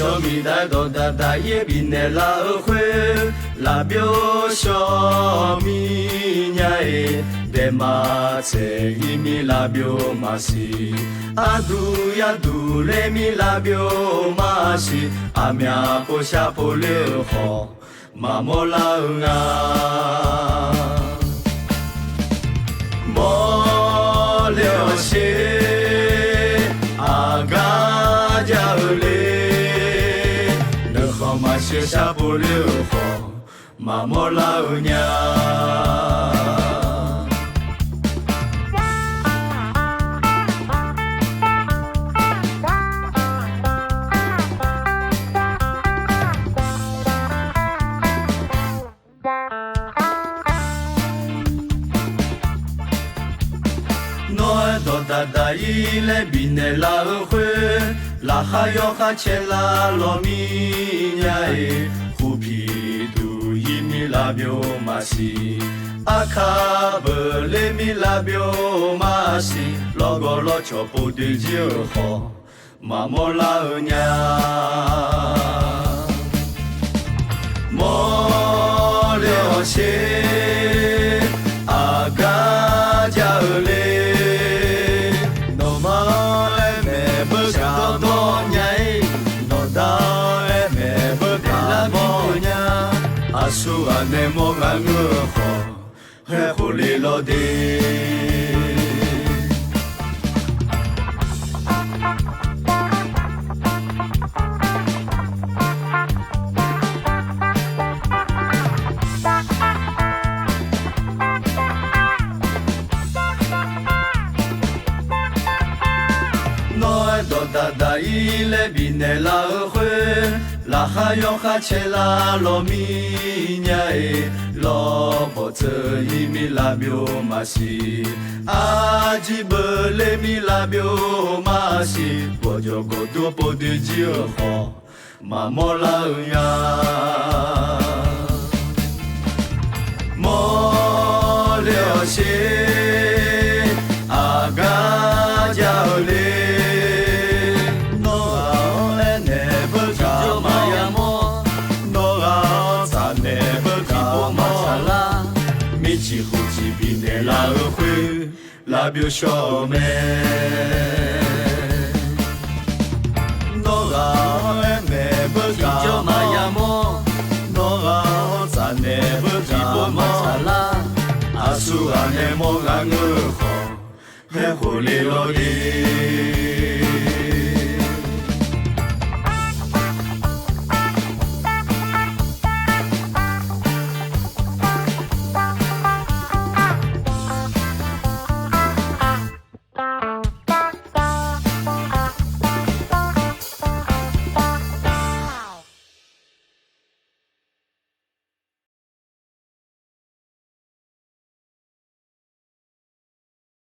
小米大多大大也比那拉会，拉表小米伢诶，得马车一米拉表马西，阿杜呀杜嘞米拉表马西，阿苗坡下坡溜好，马莫拉啊，莫了些阿嘎家嘞，能好马些下坡溜好，马莫拉娘。大大伊来比那拉会，拉哈哟哈切拉罗米呀诶，虎皮杜伊米拉表马西，阿卡布雷米拉表马西，老个老乔布对就好，马莫拉娘，莫了些阿嘎家嘞。Asu ane mo ngangu ho, he huli lo de. Noi do da da ile bine la hui.La ha yo ha che la lo mi nya e lo bo tse yi mi la bio ma si a ji be le mi la bio ma si bo jo go do po de ji ho ma mo la ya mo le xie a ga jiao le Chi hu chi bi ne la hui la bio sho me no ga me bu ga jo ma ya mo no ga za ne bu ki bo ma cha la a su a ne mo ga ngu ho he hu li lo di